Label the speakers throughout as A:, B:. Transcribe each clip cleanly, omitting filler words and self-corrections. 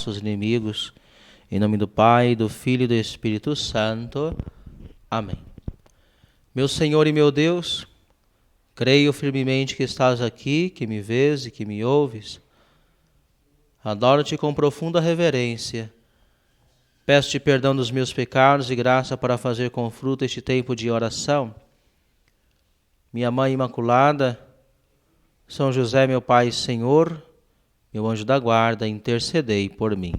A: nossos inimigos. Em nome do Pai, do Filho e do Espírito Santo. Amém. Meu Senhor e meu Deus, creio firmemente que estás aqui, que me vês e que me ouves. Adoro-te com profunda reverência. Peço-te perdão dos meus pecados e graça para fazer com fruto este tempo de oração. Minha Mãe Imaculada, São José, meu Pai e Senhor, meu anjo da guarda, intercedei por mim.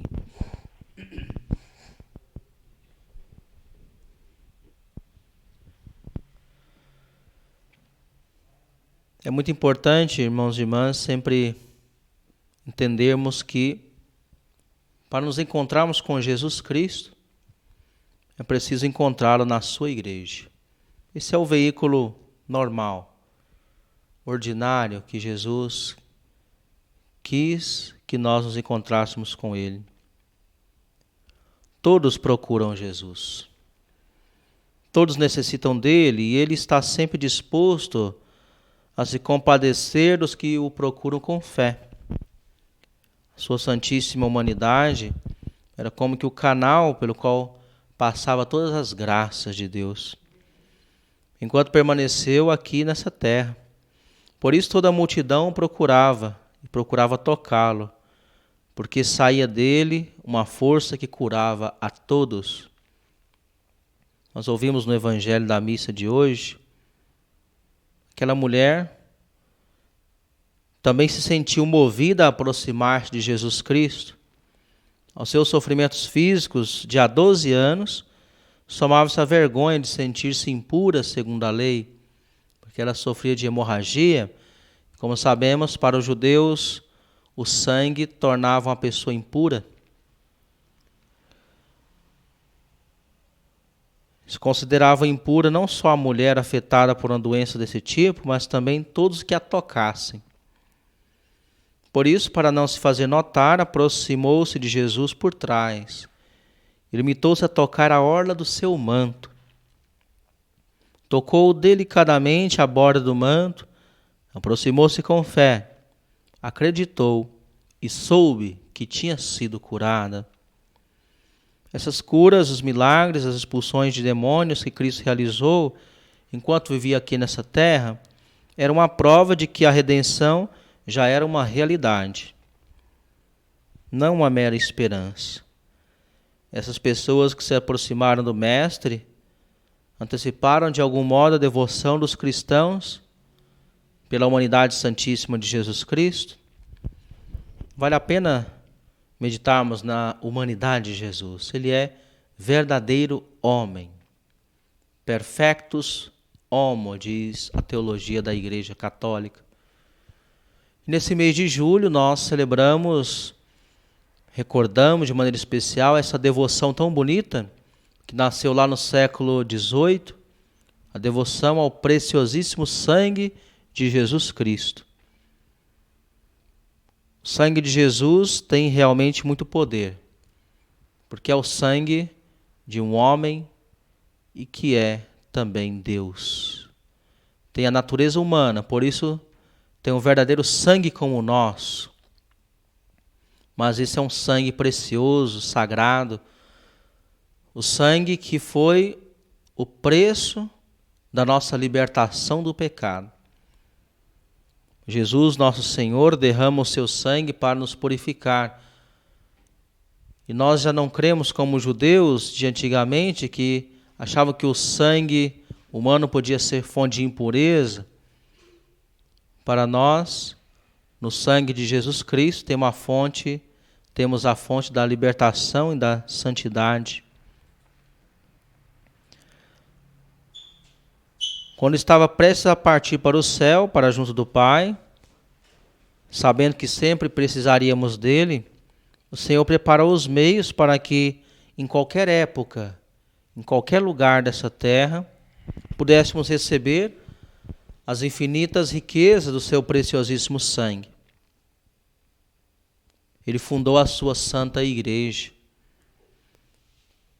A: É muito importante, irmãos e irmãs, sempre entendermos que para nos encontrarmos com Jesus Cristo, é preciso encontrá-lo na sua igreja. Esse é o veículo normal, ordinário, que Jesus quis que nós nos encontrássemos com Ele. Todos procuram Jesus. Todos necessitam dele e Ele está sempre disposto a se compadecer dos que o procuram com fé. Sua santíssima humanidade era como que o canal pelo qual passava todas as graças de Deus, enquanto permaneceu aqui nessa terra. Por isso toda a multidão procurava tocá-lo, porque saía dele uma força que curava a todos. Nós ouvimos no Evangelho da missa de hoje, aquela mulher também se sentiu movida a aproximar-se de Jesus Cristo. Aos seus sofrimentos físicos de há 12 anos, somava-se a vergonha de sentir-se impura segundo a lei, porque ela sofria de hemorragia. Como sabemos, para os judeus, o sangue tornava uma pessoa impura. Se considerava impura não só a mulher afetada por uma doença desse tipo, mas também todos que a tocassem. Por isso, para não se fazer notar, aproximou-se de Jesus por trás. Limitou-se a tocar a orla do seu manto. Tocou delicadamente a borda do manto, aproximou-se com fé, acreditou e soube que tinha sido curada. Essas curas, os milagres, as expulsões de demônios que Cristo realizou enquanto vivia aqui nessa terra, eram uma prova de que a redenção já era uma realidade, não uma mera esperança. Essas pessoas que se aproximaram do Mestre anteciparam de algum modo a devoção dos cristãos pela humanidade santíssima de Jesus Cristo. Vale a pena meditarmos na humanidade de Jesus. Ele é verdadeiro homem. Perfectus homo, diz a teologia da Igreja Católica. Nesse mês de julho nós recordamos de maneira especial essa devoção tão bonita que nasceu lá no século XVIII, a devoção ao preciosíssimo sangue de Jesus Cristo. O sangue de Jesus tem realmente muito poder, porque é o sangue de um homem e que é também Deus. Tem a natureza humana, por isso tem um verdadeiro sangue como o nosso. Mas esse é um sangue precioso, sagrado. O sangue que foi o preço da nossa libertação do pecado. Jesus, nosso Senhor, derrama o seu sangue para nos purificar. E nós já não cremos como os judeus de antigamente, que achavam que o sangue humano podia ser fonte de impureza. Para nós, no sangue de Jesus Cristo, temos a fonte da libertação e da santidade. Quando estava prestes a partir para o céu, para junto do Pai, sabendo que sempre precisaríamos dele, o Senhor preparou os meios para que, em qualquer época, em qualquer lugar dessa terra, pudéssemos receber as infinitas riquezas do seu preciosíssimo sangue. Ele fundou a sua santa igreja.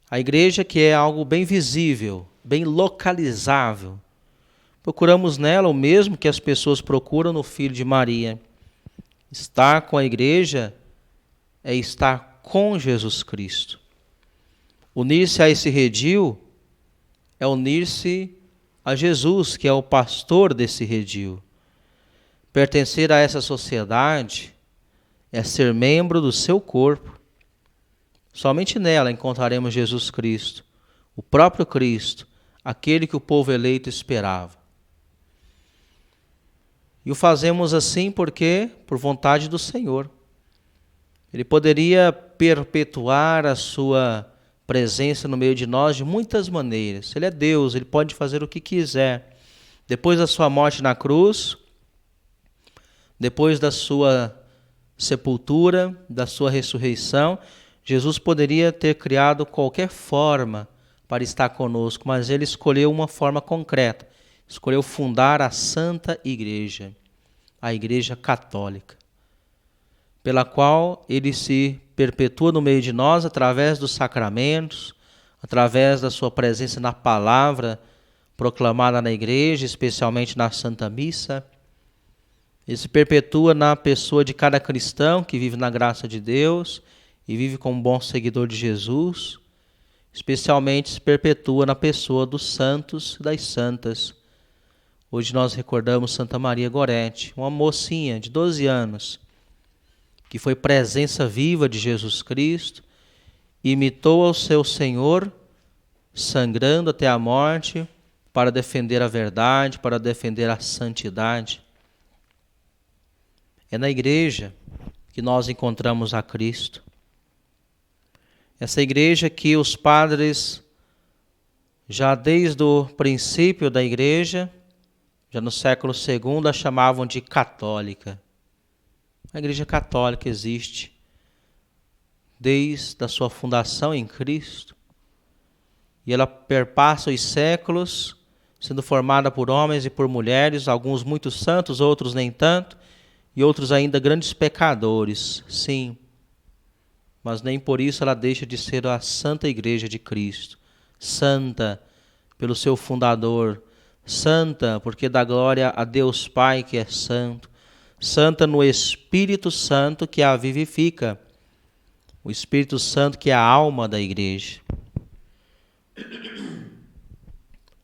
A: A igreja que é algo bem visível, bem localizável. Procuramos nela o mesmo que as pessoas procuram no Filho de Maria. Estar com a igreja é estar com Jesus Cristo. Unir-se a esse redil é unir-se a Jesus, que é o pastor desse redil. Pertencer a essa sociedade é ser membro do seu corpo. Somente nela encontraremos Jesus Cristo, o próprio Cristo, aquele que o povo eleito esperava. E o fazemos assim porque, por vontade do Senhor, Ele poderia perpetuar a sua presença no meio de nós de muitas maneiras. Ele é Deus, Ele pode fazer o que quiser. Depois da sua morte na cruz, depois da sua sepultura, da sua ressurreição, Jesus poderia ter criado qualquer forma para estar conosco, mas Ele escolheu uma forma concreta. Escolheu fundar a Santa Igreja, a Igreja Católica, pela qual Ele se perpetua no meio de nós através dos sacramentos, através da sua presença na palavra proclamada na igreja, especialmente na Santa Missa. Ele se perpetua na pessoa de cada cristão que vive na graça de Deus e vive como um bom seguidor de Jesus. Especialmente se perpetua na pessoa dos santos e das santas. Hoje nós recordamos Santa Maria Gorete, uma mocinha de 12 anos, que foi presença viva de Jesus Cristo, imitou ao seu Senhor, sangrando até a morte, para defender a verdade, para defender a santidade. É na igreja que nós encontramos a Cristo. Essa igreja que os padres, já desde o princípio da igreja, já no século II, a chamavam de católica. A Igreja Católica existe desde a sua fundação em Cristo e ela perpassa os séculos, sendo formada por homens e por mulheres, alguns muito santos, outros nem tanto, e outros ainda grandes pecadores, sim. Mas nem por isso ela deixa de ser a Santa Igreja de Cristo. Santa pelo seu fundador, santa porque dá glória a Deus Pai que é santo, santa no Espírito Santo que a vivifica, o Espírito Santo que é a alma da igreja.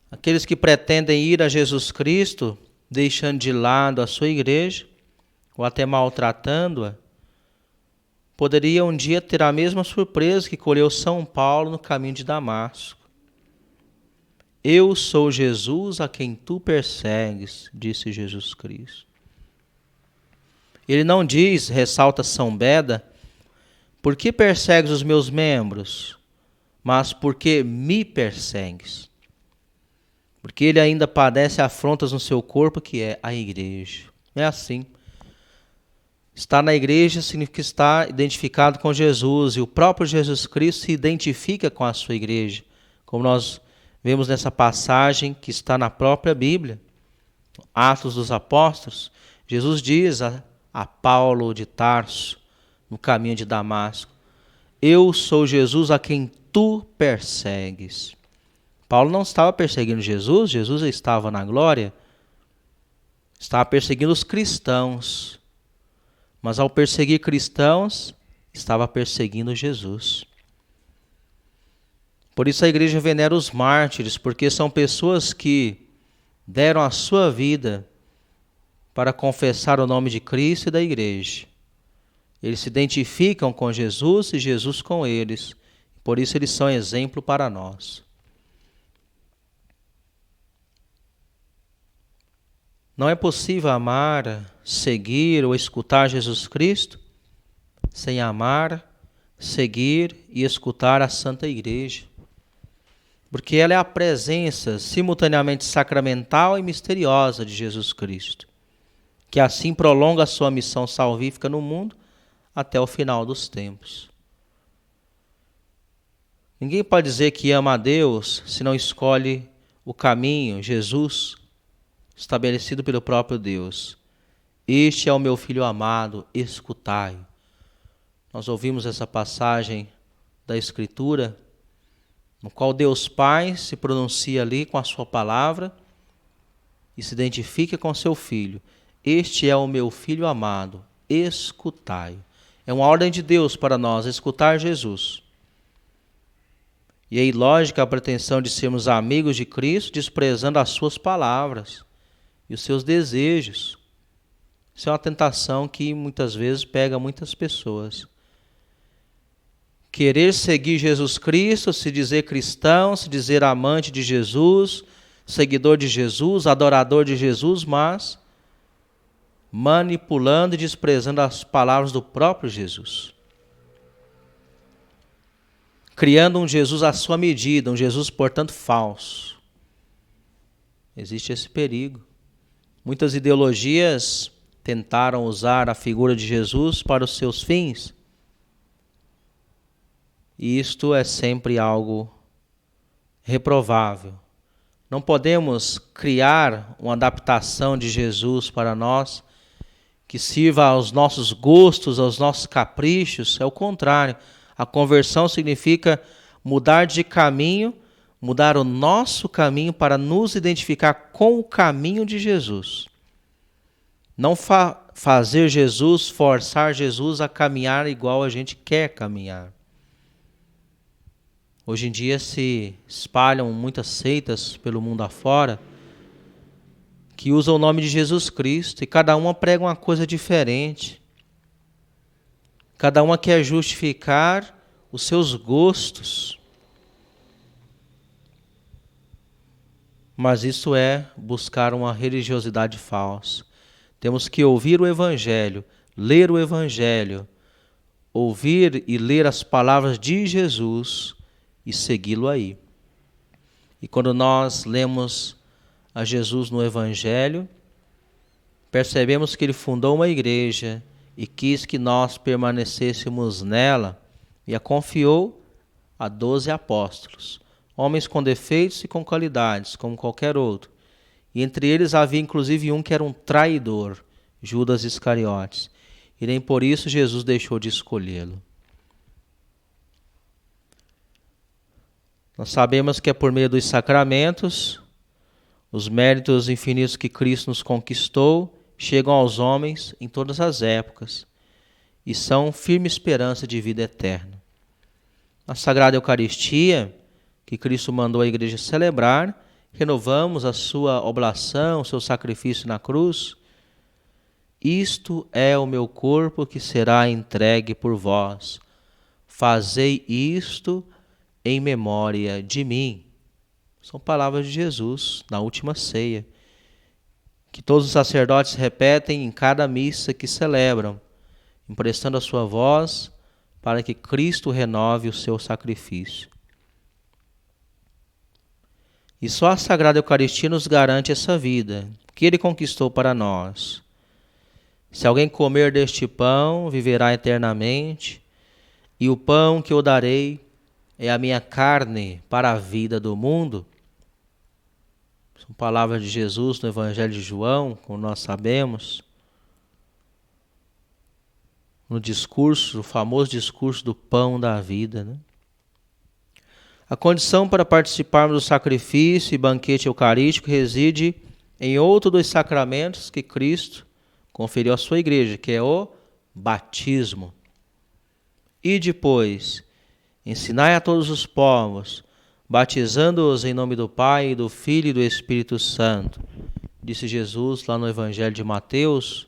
A: Aqueles que pretendem ir a Jesus Cristo, deixando de lado a sua igreja, ou até maltratando-a, poderiam um dia ter a mesma surpresa que colheu São Paulo no caminho de Damasco. Eu sou Jesus a quem tu persegues, disse Jesus Cristo. Ele não diz, ressalta São Beda, por que persegues os meus membros, mas porque me persegues. Porque ele ainda padece afrontas no seu corpo, que é a igreja. É assim. Estar na igreja significa estar identificado com Jesus, e o próprio Jesus Cristo se identifica com a sua igreja, como nós vemos nessa passagem que está na própria Bíblia, Atos dos Apóstolos. Jesus diz a Paulo de Tarso, no caminho de Damasco, eu sou Jesus a quem tu persegues. Paulo não estava perseguindo Jesus, Jesus estava na glória, estava perseguindo os cristãos, mas ao perseguir cristãos, estava perseguindo Jesus. Por isso a igreja venera os mártires, porque são pessoas que deram a sua vida para confessar o nome de Cristo e da igreja. Eles se identificam com Jesus e Jesus com eles. Por isso eles são exemplo para nós. Não é possível amar, seguir ou escutar Jesus Cristo sem amar, seguir e escutar a Santa Igreja. Porque ela é a presença simultaneamente sacramental e misteriosa de Jesus Cristo, que assim prolonga a sua missão salvífica no mundo até o final dos tempos. Ninguém pode dizer que ama a Deus se não escolhe o caminho, Jesus, estabelecido pelo próprio Deus. Este é o meu Filho amado, escutai-o. Nós ouvimos essa passagem da Escritura, no qual Deus Pai se pronuncia ali com a sua palavra e se identifica com seu Filho. Este é o meu Filho amado, escutai-o. É uma ordem de Deus para nós, escutar Jesus. E é ilógica a pretensão de sermos amigos de Cristo, desprezando as suas palavras e os seus desejos. Isso é uma tentação que muitas vezes pega muitas pessoas. Querer seguir Jesus Cristo, se dizer cristão, se dizer amante de Jesus, seguidor de Jesus, adorador de Jesus, mas manipulando e desprezando as palavras do próprio Jesus. Criando um Jesus à sua medida, um Jesus, portanto, falso. Existe esse perigo. Muitas ideologias tentaram usar a figura de Jesus para os seus fins. E isto é sempre algo reprovável. Não podemos criar uma adaptação de Jesus para nós que sirva aos nossos gostos, aos nossos caprichos. É o contrário. A conversão significa mudar de caminho, mudar o nosso caminho para nos identificar com o caminho de Jesus. Não fazer Jesus, forçar Jesus a caminhar igual a gente quer caminhar. Hoje em dia se espalham muitas seitas pelo mundo afora que usam o nome de Jesus Cristo e cada uma prega uma coisa diferente. Cada uma quer justificar os seus gostos. Mas isso é buscar uma religiosidade falsa. Temos que ouvir o Evangelho, ler o Evangelho, ouvir e ler as palavras de Jesus e segui-lo aí. E quando nós lemos a Jesus no Evangelho, percebemos que ele fundou uma igreja e quis que nós permanecêssemos nela e a confiou a 12 apóstolos, homens com defeitos e com qualidades, como qualquer outro. E entre eles havia inclusive um que era um traidor, Judas Iscariotes. E nem por isso Jesus deixou de escolhê-lo. Nós sabemos que é por meio dos sacramentos, os méritos infinitos que Cristo nos conquistou chegam aos homens em todas as épocas e são firme esperança de vida eterna. Na Sagrada Eucaristia, que Cristo mandou a igreja celebrar, renovamos a sua oblação, o seu sacrifício na cruz. Isto é o meu corpo que será entregue por vós. Fazei isto em memória de mim. São palavras de Jesus na última ceia, que todos os sacerdotes repetem em cada missa que celebram, emprestando a sua voz para que Cristo renove o seu sacrifício. E só a Sagrada Eucaristia nos garante essa vida, que ele conquistou para nós. Se alguém comer deste pão, viverá eternamente, e o pão que eu darei é a minha carne para a vida do mundo. São palavras de Jesus no Evangelho de João, como nós sabemos. No discurso, o famoso discurso do pão da vida, né? A condição para participarmos do sacrifício e banquete eucarístico reside em outro dos sacramentos que Cristo conferiu à sua igreja, que é o batismo. E depois, ensinai a todos os povos, batizando-os em nome do Pai, do Filho e do Espírito Santo. Disse Jesus lá no Evangelho de Mateus,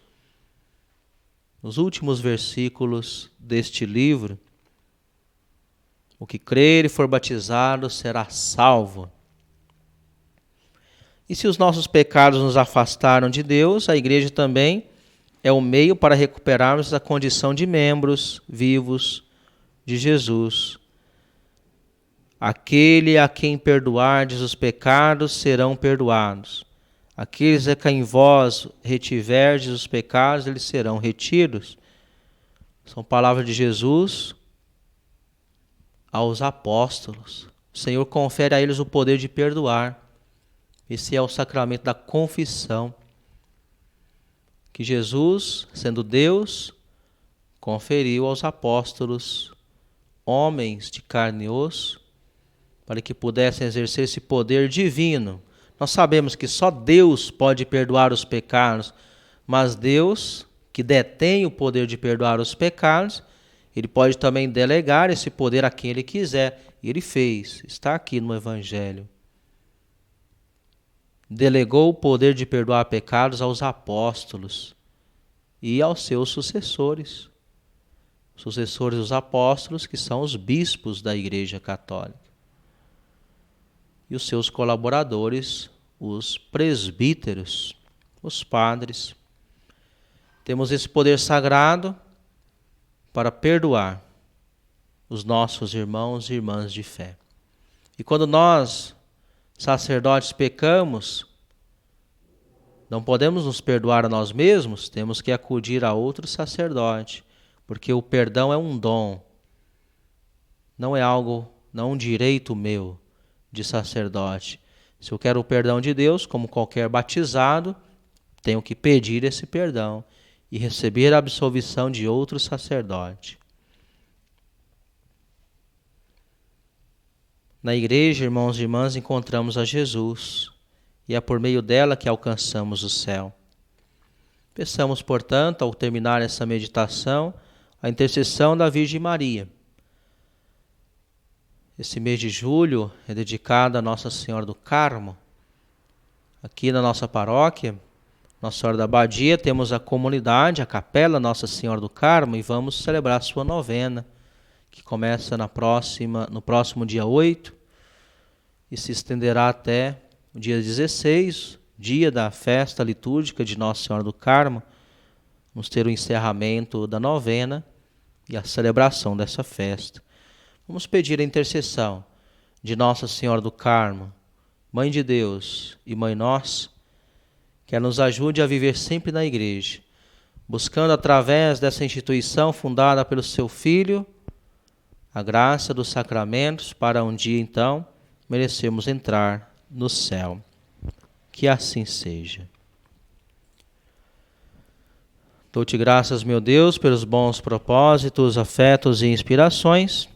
A: nos últimos versículos deste livro. O que crer e for batizado será salvo. E se os nossos pecados nos afastaram de Deus, a igreja também é o meio para recuperarmos a condição de membros vivos de Jesus. Aquele a quem perdoardes os pecados serão perdoados. Aqueles a quem vós retiverdes os pecados, eles serão retidos. São palavras de Jesus aos apóstolos. O Senhor confere a eles o poder de perdoar. Esse é o sacramento da confissão, que Jesus, sendo Deus, conferiu aos apóstolos, homens de carne e osso, para que pudessem exercer esse poder divino. Nós sabemos que só Deus pode perdoar os pecados, mas Deus, que detém o poder de perdoar os pecados, Ele pode também delegar esse poder a quem Ele quiser. E Ele fez, está aqui no Evangelho. Delegou o poder de perdoar pecados aos apóstolos e aos seus sucessores. Sucessores dos apóstolos, que são os bispos da Igreja Católica. E os seus colaboradores, os presbíteros, os padres. Temos esse poder sagrado para perdoar os nossos irmãos e irmãs de fé. E quando nós, sacerdotes, pecamos, não podemos nos perdoar a nós mesmos, temos que acudir a outro sacerdote, porque o perdão é um dom, não é algo, não um direito meu de sacerdote. Se eu quero o perdão de Deus, como qualquer batizado, tenho que pedir esse perdão e receber a absolvição de outro sacerdote. Na igreja, irmãos e irmãs, encontramos a Jesus e é por meio dela que alcançamos o céu. Peçamos, portanto, ao terminar essa meditação, a intercessão da Virgem Maria. Esse mês de julho é dedicado a Nossa Senhora do Carmo. Aqui na nossa paróquia, Nossa Senhora da Abadia, temos a comunidade, a capela Nossa Senhora do Carmo, e vamos celebrar a sua novena, que começa no próximo dia 8 e se estenderá até o dia 16, dia da festa litúrgica de Nossa Senhora do Carmo. Vamos ter o encerramento da novena e a celebração dessa festa. Vamos pedir a intercessão de Nossa Senhora do Carmo, Mãe de Deus e Mãe Nossa, que ela nos ajude a viver sempre na igreja, buscando através dessa instituição fundada pelo seu Filho, a graça dos sacramentos, para um dia então merecermos entrar no céu. Que assim seja. Dou-te graças, meu Deus, pelos bons propósitos, afetos e inspirações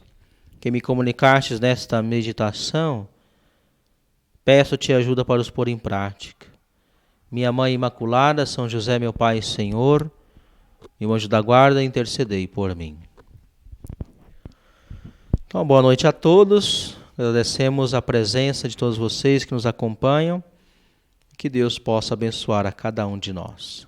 A: que me comunicastes nesta meditação. Peço-te ajuda para os pôr em prática. Minha Mãe Imaculada, São José, meu Pai e Senhor, meu anjo da guarda, intercedei por mim. Então, boa noite a todos. Agradecemos a presença de todos vocês que nos acompanham. Que Deus possa abençoar a cada um de nós.